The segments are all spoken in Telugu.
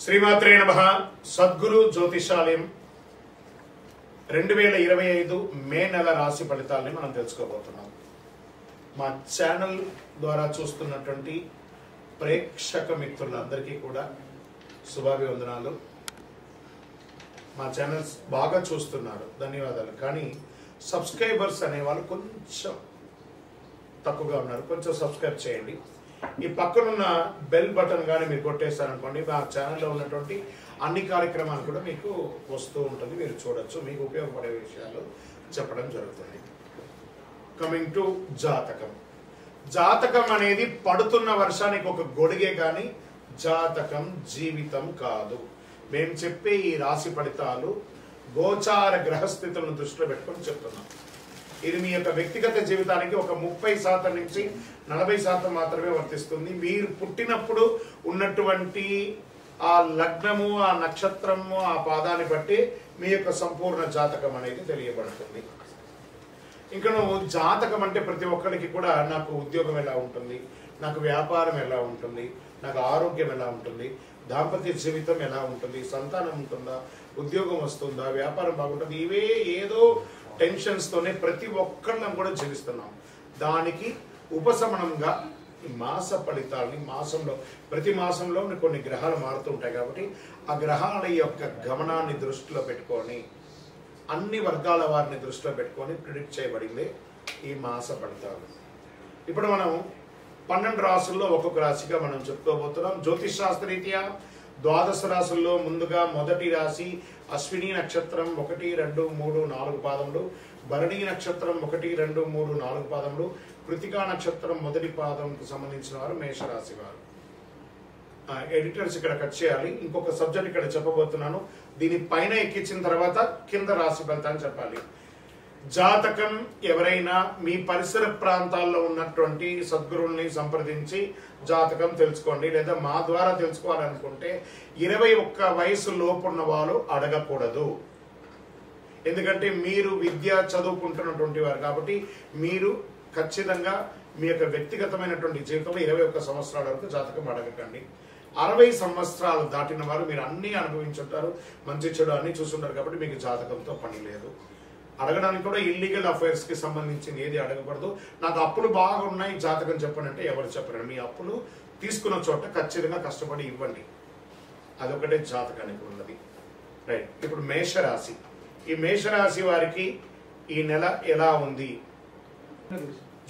శ్రీమాత్రే నమః. సద్గురు జ్యోతిషాలయం 2025 మే నెల రాశి ఫలితాలని మనం తెలుసుకోబోతున్నాం. మా ఛానల్ ద్వారా చూస్తున్నటువంటి ప్రేక్షక మిత్రులందరికీ కూడా శుభాభివందనాలు. మా ఛానల్స్ బాగా చూస్తున్నారు, ధన్యవాదాలు. కానీ సబ్స్క్రైబర్స్ అనేవాళ్ళు కొంచెం తక్కువగా ఉన్నారు, కొంచెం సబ్స్క్రైబ్ చేయండి. ఈ పక్కనున్న బెల్ బటన్ కానీ మీరు కొట్టేస్తారనుకోండి, మా ఛానల్లో ఉన్నటువంటి అన్ని కార్యక్రమాలు కూడా మీకు వస్తూ ఉంటుంది, మీరు చూడొచ్చు. మీకు ఉపయోగపడే విషయాలు చెప్పడం జరుగుతుంది. కమింగ్ టు జాతకం. జాతకం అనేది పడుతున్న వర్షానికి ఒక గొడుగే కానీ జాతకం జీవితం కాదు. మేము చెప్పే ఈ రాశి ఫలితాలు గోచార గ్రహస్థితులను దృష్టిలో పెట్టుకొని చెప్తున్నాం. ఇది మీ యొక్క వ్యక్తిగత జీవితానికి ఒక 30% నుంచి 40% మాత్రమే వర్తిస్తుంది. మీరు పుట్టినప్పుడు ఉన్నటువంటి ఆ లగ్నము, ఆ నక్షత్రము, ఆ పాదాన్ని బట్టి మీ యొక్క సంపూర్ణ జాతకం అనేది తెలియబడుతుంది. ఇంకా నువ్వు జాతకం అంటే ప్రతి ఒక్కరికి కూడా నాకు ఉద్యోగం ఎలా ఉంటుంది, నాకు వ్యాపారం ఎలా ఉంటుంది, నాకు ఆరోగ్యం ఎలా ఉంటుంది, దాంపత్య జీవితం ఎలా ఉంటుంది, సంతానం ఉంటుందా, ఉద్యోగం వస్తుందా, వ్యాపారం బాగుంటుంది, ఇవే ఏదో టెన్షన్స్ తోనే ప్రతి ఒక్కళ్ళం కూడా జీవిస్తున్నాం. దానికి ఉపశమనంగా ఈ మాస ఫలితాలని మాసంలో ప్రతి మాసంలో కొన్ని గ్రహాలు మారుతూ ఉంటాయి కాబట్టి ఆ గ్రహాల యొక్క గమనాన్ని దృష్టిలో పెట్టుకొని అన్ని వర్గాల వారిని దృష్టిలో పెట్టుకొని ప్రిడిక్ట్ చేయబడింది ఈ మాస ఫలితాలు. ఇప్పుడు మనం 12 రాసుల్లో ఒక్కొక్క రాశిగా మనం చెప్పుకోబోతున్నాం. జ్యోతిష్ శాస్త్రరీత్యా 12 రాశుల్లో ముందుగా మొదటి రాశి అశ్విని నక్షత్రం 1, 2, 3, 4 పాదములు, భరణి నక్షత్రం 1, 2, 3, 4 పాదములు, కృతికా నక్షత్రం మొదటి పాదంకు సంబంధించిన వారు మేషరాశి వారు. ఎడిటర్స్ ఇక్కడ కట్ చేయాలి. ఇంకొక సబ్జెక్ట్ ఇక్కడ చెప్పబోతున్నాను, దీని పైన ఎక్కించిన తర్వాత కింద రాశి ఫలితాన్ని చెప్పాలి. జాతకం ఎవరైనా మీ పరిసర ప్రాంతాల్లో ఉన్నటువంటి సద్గురుల్ని సంప్రదించి జాతకం తెలుసుకోండి. లేదా మా ద్వారా తెలుసుకోవాలనుకుంటే 21 వయసు లోపున్న వాళ్ళు అడగకూడదు. ఎందుకంటే మీరు విద్య చదువుకుంటున్నటువంటి వారు కాబట్టి మీరు ఖచ్చితంగా మీ యొక్క వ్యక్తిగతమైనటువంటి జీవితంలో 21 సంవత్సరాల వరకు జాతకం అడగకండి. 60 సంవత్సరాలు దాటిన వారు మీరు అన్ని అనుభవించుంటారు, మంచి చెడు అన్ని చూస్తుంటారు కాబట్టి మీకు జాతకంతో పని లేదు. అడగడానికి కూడా ఇల్లీగల్ అఫైర్స్ కి సంబంధించింది ఏది అడగకూడదు. నాకు అప్పులు బాగా ఉన్నాయి జాతకం చెప్పండి అంటే ఎవరు చెప్పరు. మీ అప్పులు తీసుకున్న చోట ఖచ్చితంగా కష్టపడి ఇవ్వండి, అదొకటే జాతకానికి ఉన్నది. రైట్. ఇప్పుడు మేషరాశి. ఈ మేషరాశి వారికి ఈ నెల ఎలా ఉంది?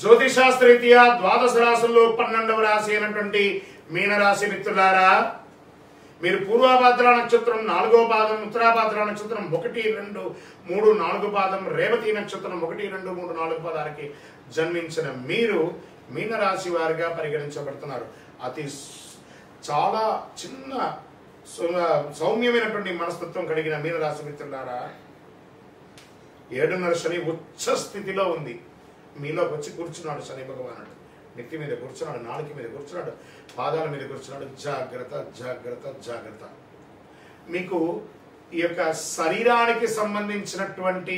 జ్యోతిశాస్త్రరీత్యా 12 రాశుల్లో 12వ రాశి అయినటువంటి మీనరాశి మిత్రులారా, మీరు పూర్వభాద్ర నక్షత్రం 4వ పాదం, ఉత్తరాభాద్ర నక్షత్రం 1, 2, 3, 4 పాదం, రేవతి నక్షత్రం 1, 2, 3, 4 పాదాలకి జన్మించిన మీరు మీనరాశి వారిగా పరిగణించబడుతున్నారు. చాలా చిన్న సౌమ్యమైనటువంటి మనస్తత్వం కలిగిన మీనరాశి మిత్రులారా, 7.5 శని ఉచ్చ స్థితిలో ఉంది. మీలోకి వచ్చి కూర్చున్నాడు శని భగవానుడు. నెత్తి మీద కూర్చున్నాడు, నాలుక మీద కూర్చున్నాడు, పాదాల మీద కూర్చున్నాడు. జాగ్రత్త జాగ్రత్త జాగ్రత్త. మీకు ఈ యొక్క శరీరానికి సంబంధించినటువంటి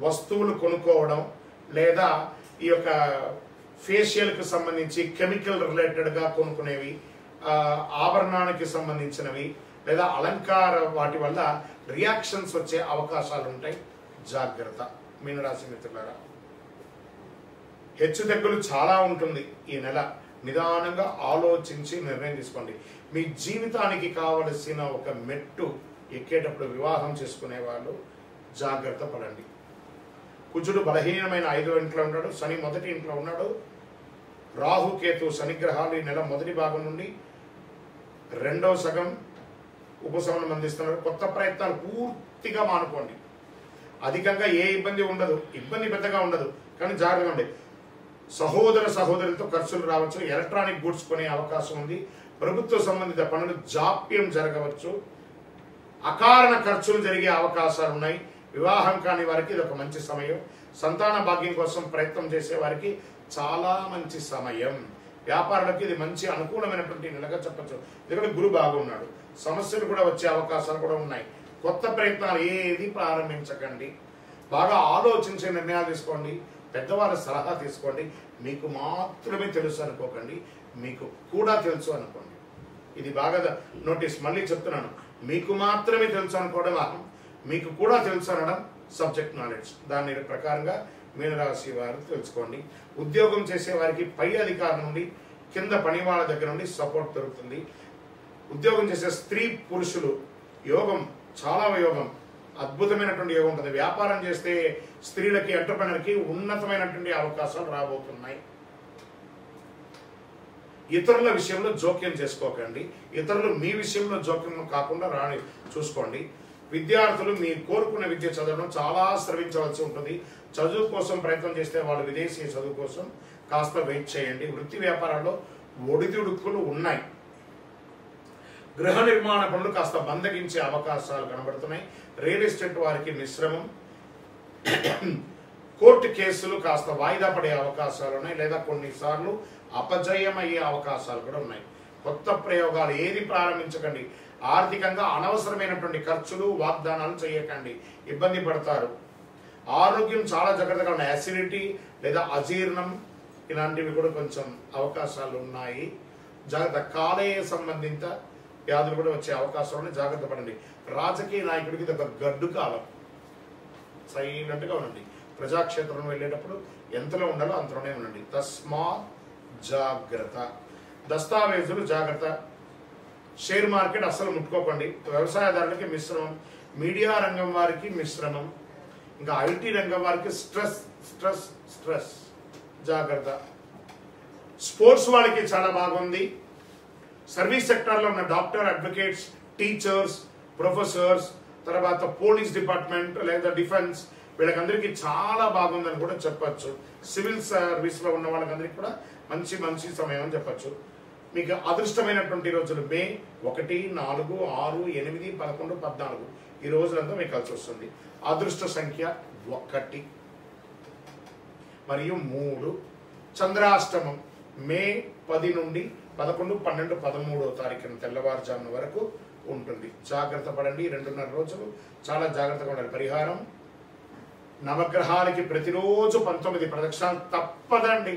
వస్తువులు కొనుక్కోవడం, లేదా ఈ యొక్క ఫేషియల్కి సంబంధించి కెమికల్ రిలేటెడ్గా కొనుక్కునేవి, ఆభరణానికి సంబంధించినవి లేదా అలంకార వాటి వల్ల రియాక్షన్స్ వచ్చే అవకాశాలు ఉంటాయి. జాగ్రత్త మీనరాశి మిత్రులారా. హెచ్చు తగ్గులు చాలా ఉంటుంది ఈ నెల. నిదానంగా ఆలోచించి నిర్ణయం తీసుకోండి. మీ జీవితానికి కావలసిన ఒక మెట్టు ఎక్కేటప్పుడు వివాహం చేసుకునే వాళ్ళు జాగ్రత్త పడండి. కుజుడు బలహీనమైన 5వ ఇంట్లో ఉన్నాడు, శని మొదటి ఇంట్లో ఉన్నాడు. రాహు కేతు శనిగ్రహాలు ఈ నెల మొదటి భాగం నుండి 2వ సగం ఉపశమనం అందిస్తున్నారు. కొత్త ప్రయత్నాలు పూర్తిగా మానుకోండి. అధికంగా ఏ ఇబ్బంది ఉండదు, ఇబ్బంది పెద్దగా ఉండదు, కానీ జాగ్రత్తగా ఉండే. సహోదరులతో ఖర్చులు రావచ్చు. ఎలక్ట్రానిక్ గూడ్స్ కొనే అవకాశం ఉంది. ప్రభుత్వ సంబంధిత పనులు జాప్యం జరగవచ్చు. అకారణ ఖర్చులు జరిగే అవకాశాలు ఉన్నాయి. వివాహం కాని వారికి ఇది ఒక మంచి సమయం. సంతాన భాగ్యం కోసం ప్రయత్నం చేసే వారికి చాలా మంచి సమయం. వ్యాపారులకు ఇది మంచి అనుకూలమైనటువంటి నెలగా చెప్పచ్చు. ఎందుకంటే గురు బాగున్నాడు. సమస్యలు కూడా వచ్చే అవకాశాలు కూడా ఉన్నాయి. కొత్త ప్రయత్నాలు ఏది ప్రారంభించకండి. బాగా ఆలోచించే నిర్ణయాలు తీసుకోండి. పెద్దవాళ్ళ సలహా తీసుకోండి. మీకు మాత్రమే తెలుసు అనుకోకండి, మీకు కూడా తెలుసు అనుకోండి. ఇది బాగా నోటీస్. మళ్ళీ చెప్తున్నాను, మీకు మాత్రమే తెలుసు అనుకోవడం అహం, మీకు కూడా తెలుసు అనడం సబ్జెక్ట్ నాలెడ్జ్. దాని ప్రకారంగా మీనరాశి వారు తెలుసుకోండి. ఉద్యోగం చేసే వారికి పై అధికారం నుండి కింద పని వాళ్ళ దగ్గర నుండి సపోర్ట్ దొరుకుతుంది. ఉద్యోగం చేసే స్త్రీ పురుషులు యోగం, చాలా యోగం, అద్భుతమైనటువంటి యోగం ఉంటుంది. వ్యాపారం చేస్తే స్త్రీలకి, ఎంటర్‌ప్రెన్యూర్‌కి ఉన్నతమైనటువంటి అవకాశాలు రాబోతున్నాయి. ఇతరుల విషయంలో జోక్యం చేసుకోకండి. ఇతరులు మీ విషయంలో జోక్యం కాకుండా చూసుకోండి. విద్యార్థులు మీరు కోరుకున్న విద్య చదవడం చాలా శ్రమించవలసి ఉంటుంది. చదువు కోసం ప్రయత్నం చేస్తే వాళ్ళు విదేశీ చదువు కోసం కాస్త వెయిట్ చేయండి. వృత్తి వ్యాపారాల్లో ఒడిదుడుకులు ఉన్నాయి. గృహ నిర్మాణ పనులు కాస్త మందగించే అవకాశాలు కనబడుతున్నాయి. రియల్ ఎస్టేట్ వారికి మిశ్రమం. కోర్టు కేసులు కాస్త వాయిదా పడే అవకాశాలు ఉన్నాయి, లేదా కొన్నిసార్లు అపజయమయ్యే అవకాశాలు కూడా ఉన్నాయి. కొత్త ప్రయోగాలు ఏది ప్రారంభించకండి. ఆర్థికంగా అనవసరమైనటువంటి ఖర్చులు, వాగ్దానాలు చేయకండి, ఇబ్బంది పడతారు. ఆరోగ్యం చాలా జాగ్రత్తగా ఉన్నాయి. యాసిడిటీ లేదా అజీర్ణం ఇలాంటివి కూడా కొంచెం అవకాశాలు ఉన్నాయి. జాగ్రత్త. కాలేయ సంబంధిత వ్యాధులు కూడా వచ్చే అవకాశాలు ఉన్నాయి, జాగ్రత్త పడండి. రాజకీయ నాయకుడికి ఇది ఒక గడ్డు కాలం. సైలెంట్గా ఉండండి. ప్రజాక్షేత్రం వెళ్ళేటప్పుడు ఎంతలో ఉండాలో అంతలోనే ఉండండి. తస్మాత్ జాగ్రత్త. దస్తావేజులు జాగ్రత్త. షేర్ మార్కెట్ అస్సలు ముట్టుకోకండి. వ్యవసాయదారులకి మిశ్రమం. మీడియా రంగం వారికి మిశ్రమం. ఇంకా ఐటీ రంగం వారికి స్ట్రెస్ స్ట్రెస్ స్ట్రెస్, జాగ్రత్త. స్పోర్ట్స్ వాళ్ళకి చాలా బాగుంది. సర్వీస్ సెక్టార్లో ఉన్న డాక్టర్, అడ్వకేట్స్, టీచర్స్, ప్రొఫెసర్స్, తర్వాత పోలీస్ డిపార్ట్మెంట్ లేదా డిఫెన్స్, వీళ్ళకందరికీ చాలా బాగుందని కూడా చెప్పచ్చు. సివిల్ సర్వీస్లో ఉన్న వాళ్ళకందరికీ కూడా మంచి మంచి సమయం అని చెప్పచ్చు. మీకు అదృష్టమైనటువంటి రోజులు మే 1, 4, 6, 8, 11, 14 ఈ రోజులంతా మీకు కలిసి వస్తుంది. అదృష్ట సంఖ్య 1 మరియు 3. చంద్రాష్టమం మే 10 నుండి 11, 12, 13వ తారీఖున తెల్లవారుజామున వరకు ఉంటుంది. జాగ్రత్త పడండి. 2.5 రోజులు చాలా జాగ్రత్తగా ఉండాలి. పరిహారం, నవగ్రహాలకి ప్రతిరోజు 19 ప్రదక్షిణాలు తప్పదండి.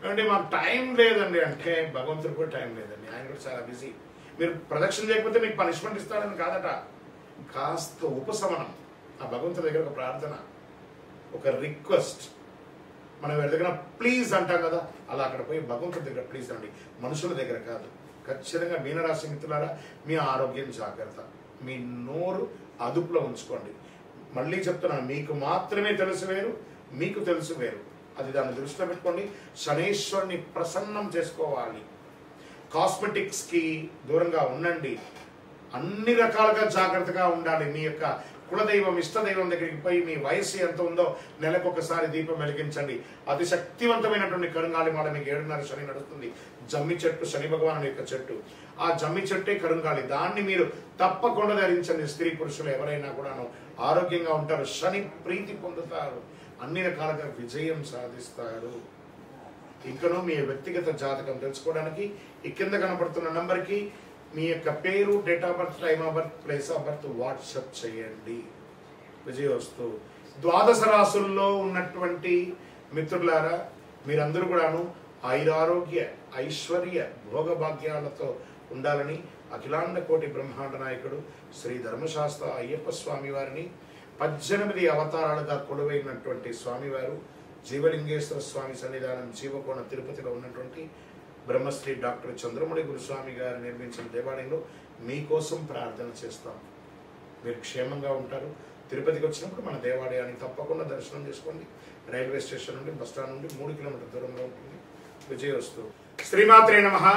అంటే మాకు టైం లేదండి అంటే భగవంతుడు కూడా టైం లేదండి, ఆయన కూడా చాలా బిజీ. మీరు ప్రదక్షిణ చేయకపోతే మీకు పనిష్మెంట్ ఇస్తాడని కాదట, కాస్త ఉపశమనం. ఆ భగవంతుడి దగ్గర ఒక ప్రార్థన, ఒక రిక్వెస్ట్. మనం ఎవరి దగ్గర ప్లీజ్ అంటాం కదా, అలా అక్కడ పోయి భగవంతుడి దగ్గర ప్లీజ్ అండి, మనుషుల దగ్గర కాదు. ఖచ్చితంగా మీనరాశి మిత్రులారా, మీ ఆరోగ్యం జాగ్రత్త. మీ నోరు అదుపులో ఉంచుకోండి. మళ్ళీ చెప్తున్నాను, మీకు మాత్రమే తెలుసు వేరు, మీకు తెలుసు వేరు. అది దాన్ని దృష్టిలో పెట్టుకోండి. శనేశ్వరుని ప్రసన్నం చేసుకోవాలి. కాస్మెటిక్స్కి దూరంగా ఉండండి. అన్ని రకాలుగా జాగ్రత్తగా ఉండాలి. మీ యొక్క కులదైవం, ఇష్టదైవం దగ్గరికి పోయి మీ వయసు ఎంత ఉందో నెలకొకసారి దీపం వెలిగించండి. అతి శక్తివంతమైనటువంటి కరుంగాలి మాల మీకు 7.5 శని నడుస్తుంది. జమ్మి చెట్టు, శని భగవాను యొక్క చెట్టు. ఆ జమ్మి చెట్టే కరుంగాలి. దాన్ని మీరు తప్పకుండా ధరించండి. స్త్రీ పురుషులు ఎవరైనా కూడాను ఆరోగ్యంగా ఉంటారు, శని ప్రీతి పొందుతారు, అన్ని రకాలుగా విజయం సాధిస్తారు. ఇంకనూ మీ వ్యక్తిగత జాతకం తెలుసుకోవడానికి ఈ కింద కనబడుతున్న నంబర్కి మీ యొక్క పేరు, date of birth, time of birth, place of birth WhatsApp చేయండి. విజయోస్తు. 12 రాసుల్లో ఉన్నటువంటి మిత్రులారా, మీరందరూ కూడాను ఆయురారోగ్య, ఐశ్వర్య, భోగభాగ్యాలతో ఉండాలని అఖిలాండ కోటి బ్రహ్మాండ నాయకుడు శ్రీ ధర్మశాస్త్ర అయ్యప్ప స్వామి వారిని 18 అవతారాలుగా కొలువైనటువంటి స్వామివారు జీవలింగేశ్వర స్వామి సన్నిధానం జీవకోణ తిరుపతిలో ఉన్నటువంటి బ్రహ్మశ్రీ డాక్టర్ చంద్రమౌళి గురుస్వామి గారు నిర్మించిన దేవాలయంలో మీకోసం ప్రార్థన చేస్తాం. మీరు క్షేమంగా ఉంటారు. తిరుపతికి వచ్చినప్పుడు మన దేవాలయాన్ని తప్పకుండా దర్శనం చేసుకోండి. రైల్వే స్టేషన్ నుండి, బస్ స్టాండ్ నుండి 3 కిలోమీటర్ల దూరంలో ఉంటుంది. విజయోస్తు. శ్రీమాత్రే నమః.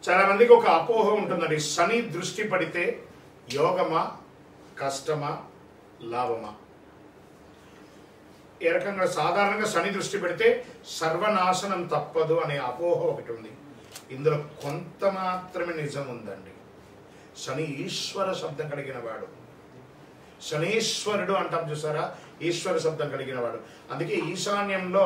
చాలా మందికి ఒక అపోహ ఉంటుందండి, శని దృష్టి పడితే యోగమా, కష్టమా, లాభమా? ఏ రకంగా సాధారణంగా శని దృష్టి పెడితే సర్వనాశనం తప్పదు అనే అపోహ ఒకటి ఉంది. ఇందులో కొంత మాత్రమే నిజం ఉందండి. శని ఈశ్వర శబ్దం కలిగిన వాడు, శనీశ్వరుడు అంటాం చూసారా, ఈశ్వర శబ్దం కలిగిన వాడు. అందుకే ఈశాన్యంలో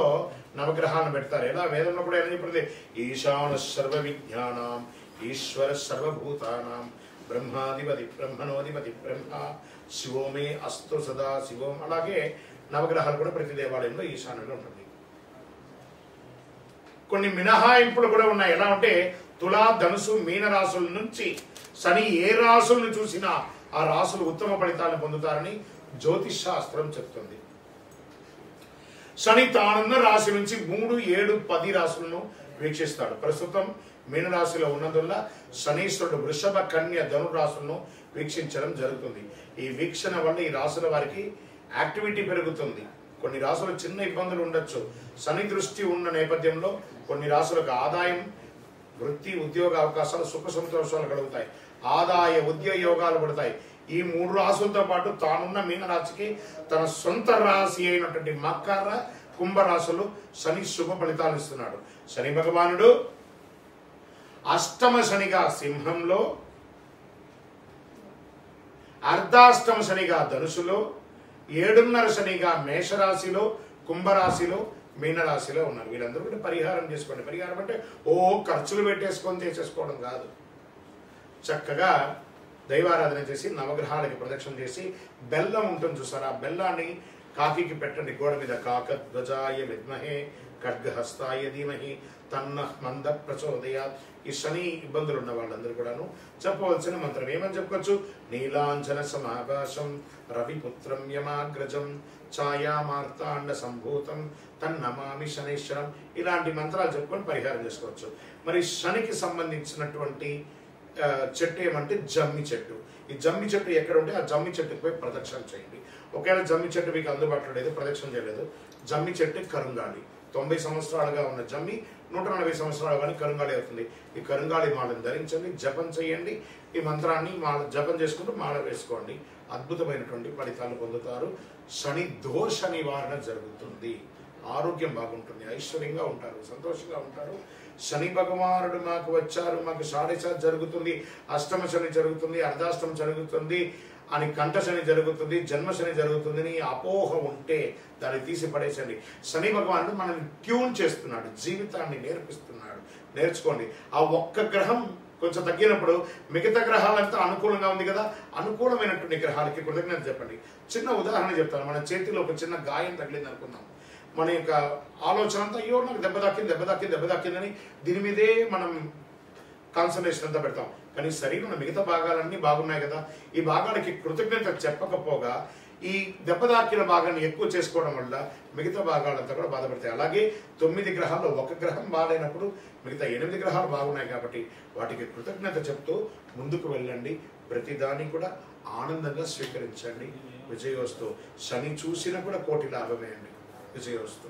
నవగ్రహాలను పెడతారు. ఎలా వేదంలో కూడా ఎలా చెప్పినది, ఈశాన సర్వ విజ్ఞానం ఈశ్వర సర్వభూతానాం బ్రహ్మాధిపతి బ్రహ్మణోధిపతి బ్రహ్మ శివోమే అస్తు సదా శివోం. అలాగే నవగ్రహాలు కూడా ప్రతి దేవాలయంలో ఈశాన్యంలో ఉంటుంది. కొన్ని మినహాయింపులు కూడా ఉన్నాయి. ఎలా అంటే తులా, ధనుసు, మీన రాసుల నుంచి శని ఏ రాసులను చూసినా ఆ రాసులు ఉత్తమ ఫలితాలను పొందుతారని జ్యోతిష్ శాస్త్రం చెప్తుంది. శని తానున్న రాశి నుంచి 3, 7, 10 రాశులను వీక్షిస్తాడు. ప్రస్తుతం మీనరాశిలో ఉన్నందువల్ల శనీశ్వరుడు వృషభ, కన్య, ధను రాశులను వీక్షించడం జరుగుతుంది. ఈ వీక్షణ వల్ల ఈ రాశుల వారికి యాక్టివిటీ పెరుగుతుంది. కొన్ని రాశులు చిన్న ఇబ్బందులు ఉండొచ్చు. శని దృష్టి ఉన్న నేపథ్యంలో కొన్ని రాశులకు ఆదాయం, వృత్తి, ఉద్యోగ అవకాశాలు, సుఖ సంతోషాలు కలుగుతాయి. ఆదాయ ఉద్యోగ యోగాలు పడతాయి. ఈ 3 రాశులతో పాటు తానున్న మీనరాశికి తన సొంత రాశి అయినటువంటి మకర, కుంభరాశులు శని శుభ ఫలితాలు ఇస్తున్నాడు. శని భగవానుడు అష్టమ శనిగా సింహంలో, అర్ధాష్టమ శనిగా ధనుసులో, 7.5 శనిగా మేషరాశిలో, కుంభరాశిలో, మీనరాశిలో ఉన్నారు. వీళ్ళందరూ కూడా పరిహారం చేసుకోండి. పరిహారం అంటే ఖర్చులు పెట్టేసుకొని చేసేసుకోవడం కాదు. చక్కగా దైవారాధన చేసి నవగ్రహాలకి ప్రదక్షిణ చేసి బెల్లం ఉంటుంది చూసారా, ఆ బెల్లాన్ని కాకికి పెట్టండి. గోడ మీద కాకధ్వజాయ విద్మహే ఖడ్గహస్తాయ ధీమహి తన్నః మంద ప్రచోదయాత్. ఈ శని ఇబ్బందులు ఉన్న వాళ్ళందరూ కూడాను చెప్పవలసిన మంత్రం ఏమని చెప్పుకోవచ్చు? నీలాంజన సమాభాసం రవిపుత్రం యమాగ్రజం ఛాయామార్తాండ సంభూతం తన్నమామి శనైశ్వరం. ఇలాంటి మంత్రాలు చెప్పుకొని పరిహారం చేసుకోవచ్చు. మరి శనికి సంబంధించినటువంటి చెట్టు ఏమంటే జమ్మి చెట్టు. ఈ జమ్మి చెట్టు ఎక్కడ ఉంటే ఆ జమ్మి చెట్టుకు పోయి ప్రదక్షిణ చేయండి. ఒకవేళ జమ్మి చెట్టు మీకు అందుబాటులో లేదు, ప్రదక్షిణ చేయలేదు, జమ్మి చెట్టు కరుంగాళి. 90 సంవత్సరాలుగా ఉన్న జమ్మి 140 సంవత్సరాలు కానీ కరుంగాళి అవుతుంది. ఈ కరుంగాళి మాలను ధరించండి, జపం చేయండి. ఈ మంత్రాన్ని మాల జపం చేసుకుంటూ మాల వేసుకోండి. అద్భుతమైనటువంటి ఫలితాలు పొందుతారు. శని దోష నివారణ జరుగుతుంది. ఆరోగ్యం బాగుంటుంది, ఐశ్వర్యంగా ఉంటారు, సంతోషంగా ఉంటారు. శని భగవానుడు మాకు వచ్చారు, మాకు షాడేసాత్ జరుగుతుంది, అష్టమ శని జరుగుతుంది, అర్ధాష్టమ జరుగుతుంది అని, కంఠ శని జరుగుతుంది, జన్మ శని జరుగుతుంది అని అపోహ ఉంటే దాన్ని తీసి పడేసండి. శని భగవానుడు మనల్ని ట్యూన్ చేస్తున్నాడు, జీవితాన్ని నేర్పిస్తున్నాడు. నేర్చుకోండి. ఆ ఒక్క గ్రహం కొంచెం తగ్గినప్పుడు మిగతా గ్రహాలంతా అనుకూలంగా ఉంది కదా, అనుకూలమైనటువంటి గ్రహాలకి కృతజ్ఞత చెప్పండి. చిన్న ఉదాహరణ చెప్తాను. మన చేతిలో ఒక చిన్న గాయం తగిలింది అనుకుందాం. మన యొక్క ఆలోచన అంతా అయ్యో నాకు దెబ్బ తాకిందని దీని మీదే మనం కాన్సన్ట్రేషన్ అంతా పెడతాం. కానీ శరీరంలో మిగతా భాగాలన్నీ బాగున్నాయి కదా, ఈ భాగాలకి కృతజ్ఞత చెప్పకపోగా ఈ దెబ్బ తాకిన భాగాన్ని ఎక్కువ చేసుకోవడం వల్ల మిగతా భాగాలంతా కూడా బాధపడతాయి. అలాగే 9 గ్రహాల్లో ఒక గ్రహం బాగాలేనప్పుడు మిగతా 8 గ్రహాలు బాగున్నాయి కాబట్టి వాటికి కృతజ్ఞత చెప్తూ ముందుకు వెళ్ళండి. ప్రతిదాన్ని కూడా ఆనందంగా స్వీకరించండి. విజయోస్తు. శని చూసినా కూడా కోటి లాభమే అండి. విజయోస్తు.